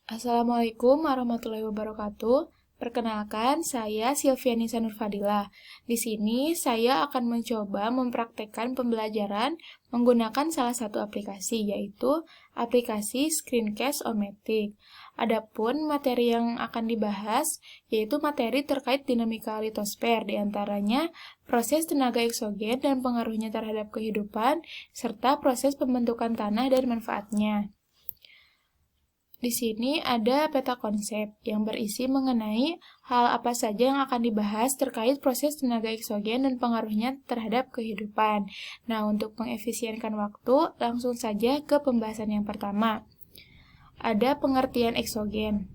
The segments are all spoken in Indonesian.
Assalamualaikum warahmatullahi wabarakatuh. Perkenalkan, saya Silvianisa Nurfadilah. Di sini saya akan mencoba mempraktekkan pembelajaran menggunakan salah satu aplikasi, yaitu aplikasi Screencast-O-Matic. Adapun materi yang akan dibahas, yaitu materi terkait dinamika litosfer, diantaranya proses tenaga eksogen dan pengaruhnya terhadap kehidupan, serta proses pembentukan tanah dan manfaatnya. Di sini ada peta konsep yang berisi mengenai hal apa saja yang akan dibahas terkait proses tenaga eksogen dan pengaruhnya terhadap kehidupan. Nah, untuk mengefisienkan waktu, langsung saja ke pembahasan yang pertama. Ada pengertian eksogen.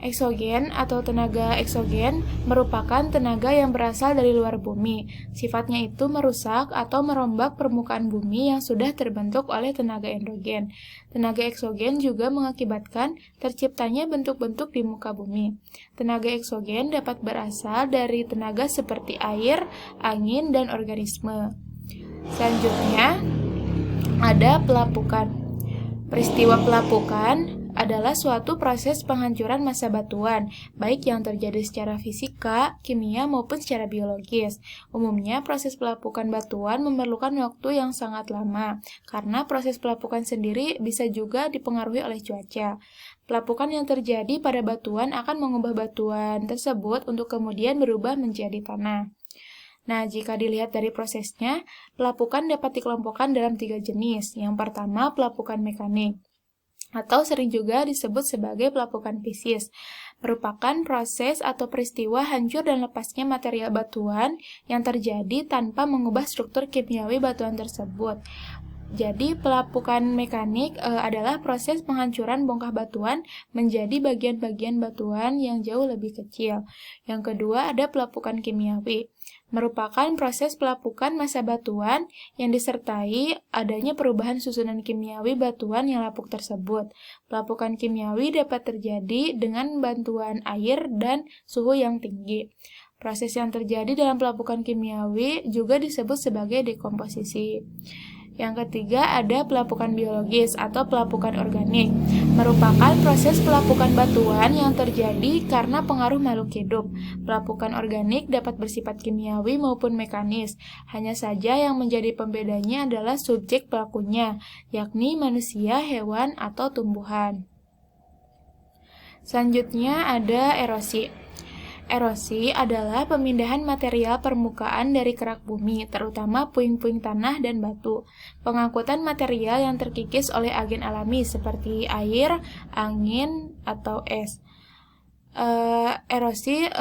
Eksogen atau tenaga eksogen merupakan tenaga yang berasal dari luar bumi. Sifatnya itu merusak atau merombak permukaan bumi yang sudah terbentuk oleh tenaga endogen. Tenaga eksogen juga mengakibatkan terciptanya bentuk-bentuk di muka bumi. Tenaga eksogen dapat berasal dari tenaga seperti air, angin, dan organisme. Selanjutnya, ada pelapukan. Peristiwa pelapukan adalah suatu proses penghancuran massa batuan, baik yang terjadi secara fisika, kimia, maupun secara biologis. Umumnya, proses pelapukan batuan memerlukan waktu yang sangat lama, karena proses pelapukan sendiri bisa juga dipengaruhi oleh cuaca. Pelapukan yang terjadi pada batuan akan mengubah batuan tersebut untuk kemudian berubah menjadi tanah. Nah, jika dilihat dari prosesnya, pelapukan dapat dikelompokkan dalam 3 jenis. Yang pertama, pelapukan mekanik, atau sering juga disebut sebagai pelapukan fisis, merupakan proses atau peristiwa hancur dan lepasnya material batuan yang terjadi tanpa mengubah struktur kimiawi batuan tersebut. Jadi, pelapukan mekanik adalah proses penghancuran bongkah batuan menjadi bagian-bagian batuan yang jauh lebih kecil. Yang kedua, ada pelapukan kimiawi, merupakan proses pelapukan massa batuan yang disertai adanya perubahan susunan kimiawi batuan yang lapuk tersebut. Pelapukan kimiawi dapat terjadi dengan bantuan air dan suhu yang tinggi. Proses yang terjadi dalam pelapukan kimiawi juga disebut sebagai dekomposisi. Yang ketiga ada pelapukan biologis atau pelapukan organik, merupakan proses pelapukan batuan yang terjadi karena pengaruh makhluk hidup. Pelapukan organik dapat bersifat kimiawi maupun mekanis, hanya saja yang menjadi pembedanya adalah subjek pelakunya, yakni manusia, hewan, atau tumbuhan. Selanjutnya ada erosi. Erosi adalah pemindahan material permukaan dari kerak bumi, terutama puing-puing tanah dan batu. Pengangkutan material yang terkikis oleh agen alami seperti air, angin, atau es. Erosi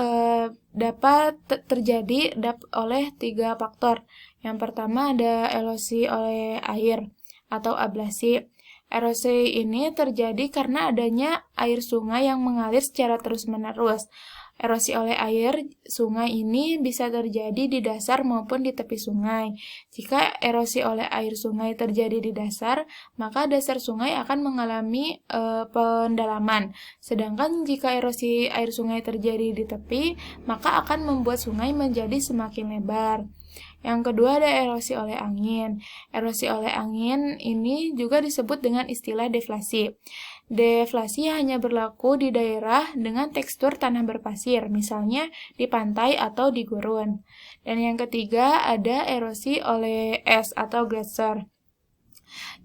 dapat terjadi oleh 3 faktor. Yang pertama ada erosi oleh air atau ablasi. Erosi ini terjadi karena adanya air sungai yang mengalir secara terus-menerus. Erosi oleh air sungai ini bisa terjadi di dasar maupun di tepi sungai. Jika erosi oleh air sungai terjadi di dasar, maka dasar sungai akan mengalami pendalaman. Sedangkan jika erosi air sungai terjadi di tepi, maka akan membuat sungai menjadi semakin lebar. Yang kedua ada erosi oleh angin. Erosi oleh angin ini juga disebut dengan istilah deflasi. Deflasi hanya berlaku di daerah dengan tekstur tanah berpasir, misalnya di pantai atau di gurun. Dan yang ketiga ada erosi oleh es atau gletser.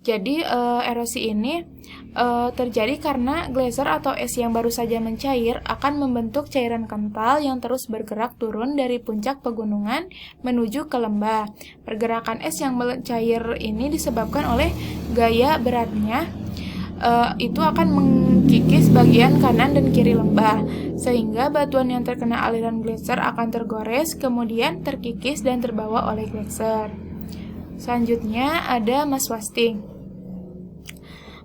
Jadi erosi ini terjadi karena gletser atau es yang baru saja mencair akan membentuk cairan kental yang terus bergerak turun dari puncak pegunungan menuju ke lembah. Pergerakan es yang mencair ini disebabkan oleh gaya beratnya itu akan mengkikis bagian kanan dan kiri lembah, sehingga batuan yang terkena aliran gletser akan tergores, kemudian terkikis dan terbawa oleh gletser. Selanjutnya ada mass wasting.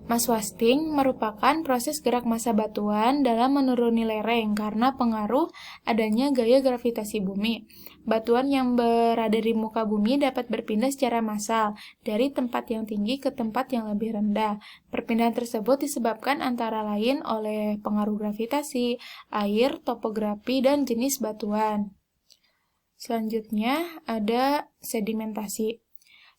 Mass wasting merupakan proses gerak massa batuan dalam menuruni lereng karena pengaruh adanya gaya gravitasi bumi. Batuan yang berada di muka bumi dapat berpindah secara massal dari tempat yang tinggi ke tempat yang lebih rendah. Perpindahan tersebut disebabkan antara lain oleh pengaruh gravitasi, air, topografi, dan jenis batuan. Selanjutnya ada sedimentasi.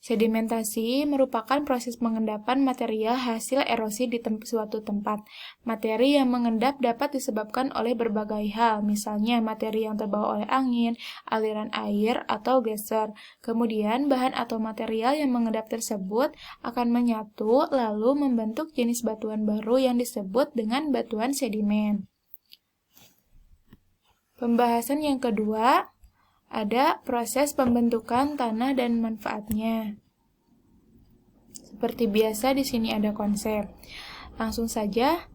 Sedimentasi merupakan proses pengendapan material hasil erosi di suatu tempat. Materi yang mengendap dapat disebabkan oleh berbagai hal, misalnya materi yang terbawa oleh angin, aliran air, atau geser. Kemudian, bahan atau material yang mengendap tersebut akan menyatu lalu membentuk jenis batuan baru yang disebut dengan batuan sedimen. Pembahasan yang kedua, ada proses pembentukan tanah dan manfaatnya. Seperti biasa, di sini ada konsep. Langsung saja,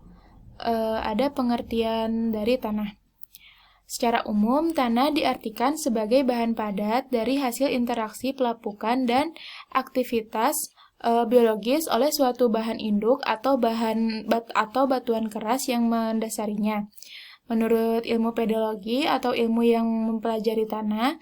ada pengertian dari tanah. Secara umum, tanah diartikan sebagai bahan padat dari hasil interaksi pelapukan dan aktivitas biologis oleh suatu bahan induk atau batuan keras yang mendasarinya. Menurut ilmu pedologi atau ilmu yang mempelajari tanah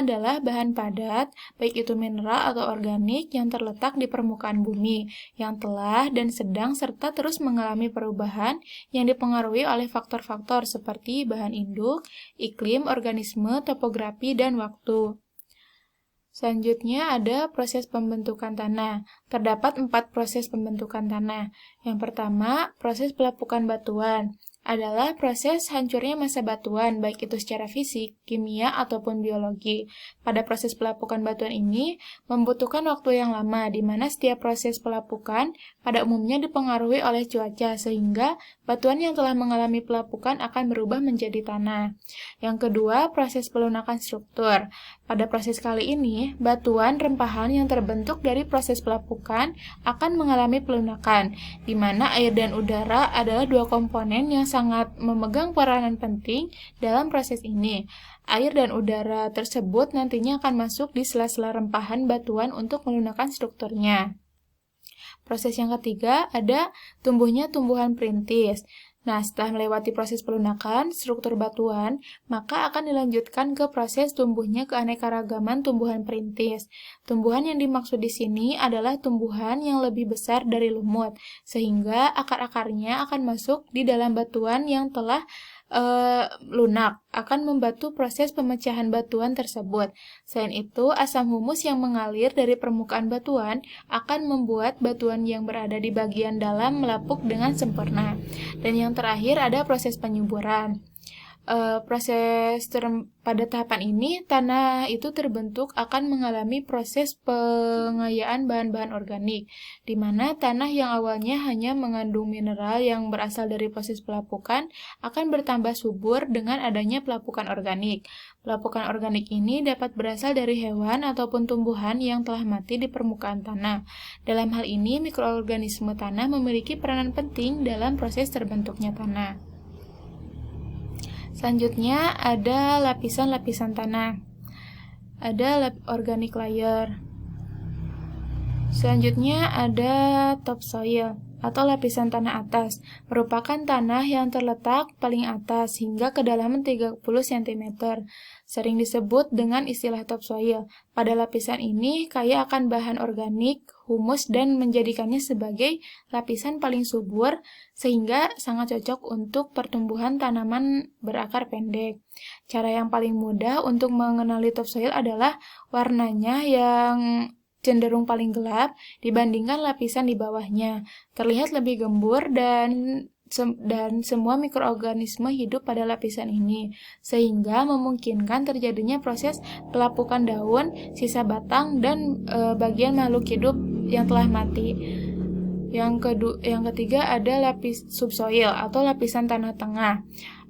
adalah bahan padat, baik itu mineral atau organik yang terletak di permukaan bumi, yang telah dan sedang serta terus mengalami perubahan yang dipengaruhi oleh faktor-faktor seperti bahan induk, iklim, organisme, topografi, dan waktu. Selanjutnya ada proses pembentukan tanah. Terdapat 4 proses pembentukan tanah. Yang pertama, proses pelapukan batuan. Adalah proses hancurnya massa batuan, baik itu secara fisik, kimia, ataupun biologi. Pada proses pelapukan batuan ini, membutuhkan waktu yang lama, di mana setiap proses pelapukan pada umumnya dipengaruhi oleh cuaca, sehingga batuan yang telah mengalami pelapukan akan berubah menjadi tanah. Yang kedua, proses pelunakan struktur. Pada proses kali ini, batuan rempahan yang terbentuk dari proses pelapukan akan mengalami pelunakan, di mana air dan udara adalah dua komponen yang sangat memegang peranan penting dalam proses ini. Air dan udara tersebut nantinya akan masuk di sela-sela rempahan batuan untuk melunakkan strukturnya. Proses yang ketiga ada tumbuhnya tumbuhan perintis. Nah, setelah melewati proses pelunakan struktur batuan, maka akan dilanjutkan ke proses tumbuhnya keanekaragaman tumbuhan perintis. Tumbuhan yang dimaksud di sini adalah tumbuhan yang lebih besar dari lumut, sehingga akar-akarnya akan masuk di dalam batuan yang telah lunak, akan membantu proses pemecahan batuan tersebut. Selain itu, asam humus yang mengalir dari permukaan batuan akan membuat batuan yang berada di bagian dalam melapuk dengan sempurna. Dan yang terakhir ada proses penyuburan. Pada tahapan ini, tanah itu terbentuk akan mengalami proses pengayaan bahan-bahan organik, di mana tanah yang awalnya hanya mengandung mineral yang berasal dari proses pelapukan akan bertambah subur dengan adanya pelapukan organik. Pelapukan organik ini dapat berasal dari hewan ataupun tumbuhan yang telah mati di permukaan tanah. Dalam hal ini, mikroorganisme tanah memiliki peranan penting dalam proses terbentuknya tanah. Selanjutnya ada lapisan-lapisan tanah. Ada organic layer. Selanjutnya ada topsoil atau lapisan tanah atas, merupakan tanah yang terletak paling atas hingga kedalaman 30 cm. Sering disebut dengan istilah topsoil. Pada lapisan ini kaya akan bahan organik, humus, dan menjadikannya sebagai lapisan paling subur sehingga sangat cocok untuk pertumbuhan tanaman berakar pendek. Cara yang paling mudah untuk mengenali topsoil adalah warnanya yang cenderung paling gelap dibandingkan lapisan di bawahnya. Terlihat lebih gembur dan semua mikroorganisme hidup pada lapisan ini, sehingga memungkinkan terjadinya proses pelapukan daun, sisa batang, dan bagian makhluk hidup yang telah mati. Yang ketiga ada lapis subsoil atau lapisan tanah tengah.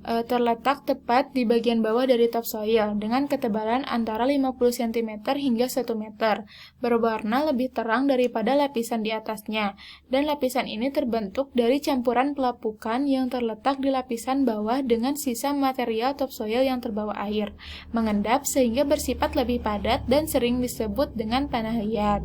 Terletak tepat di bagian bawah dari topsoil dengan ketebalan antara 50 cm hingga 1 meter, berwarna lebih terang daripada lapisan di atasnya, dan lapisan ini terbentuk dari campuran pelapukan yang terletak di lapisan bawah dengan sisa material topsoil yang terbawa air, mengendap sehingga bersifat lebih padat dan sering disebut dengan tanah liat.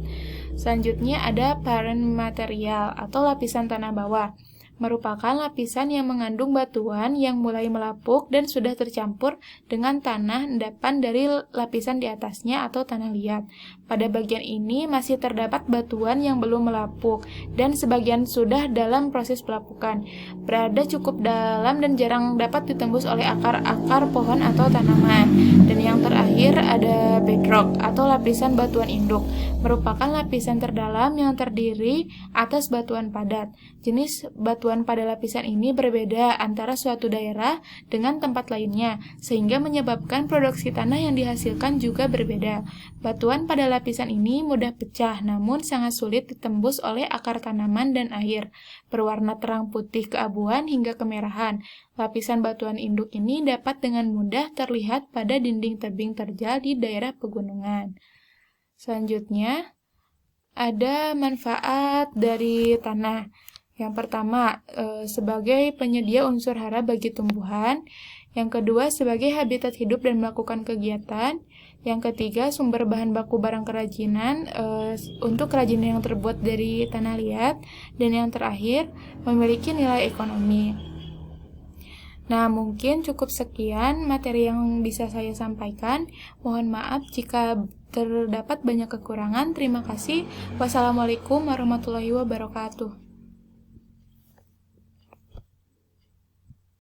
Selanjutnya ada parent material atau lapisan tanah bawah. merupakan lapisan yang mengandung batuan yang mulai melapuk dan sudah tercampur dengan tanah endapan dari lapisan di atasnya atau tanah liat. Pada bagian ini masih terdapat batuan yang belum melapuk dan sebagian sudah dalam proses pelapukan. Berada cukup dalam dan jarang dapat ditembus oleh akar-akar pohon atau tanaman. Dan yang terakhir ada bedrock atau lapisan batuan induk, merupakan lapisan terdalam yang terdiri atas batuan padat. Jenis batuan pada lapisan ini berbeda antara suatu daerah dengan tempat lainnya, sehingga menyebabkan produksi tanah yang dihasilkan juga berbeda. Batuan pada lapisan ini mudah pecah, namun sangat sulit ditembus oleh akar tanaman dan air. Berwarna terang putih keabuan hingga kemerahan. Lapisan batuan induk ini dapat dengan mudah terlihat pada dinding tebing terjal di daerah pegunungan. Selanjutnya, ada manfaat dari tanah. Yang pertama, sebagai penyedia unsur hara bagi tumbuhan. Yang kedua, sebagai habitat hidup dan melakukan kegiatan. Yang ketiga, sumber bahan baku barang kerajinan untuk kerajinan yang terbuat dari tanah liat. Dan yang terakhir, memiliki nilai ekonomi. Nah, mungkin cukup sekian materi yang bisa saya sampaikan. Mohon maaf jika terdapat banyak kekurangan. Terima kasih. Wassalamualaikum warahmatullahi wabarakatuh.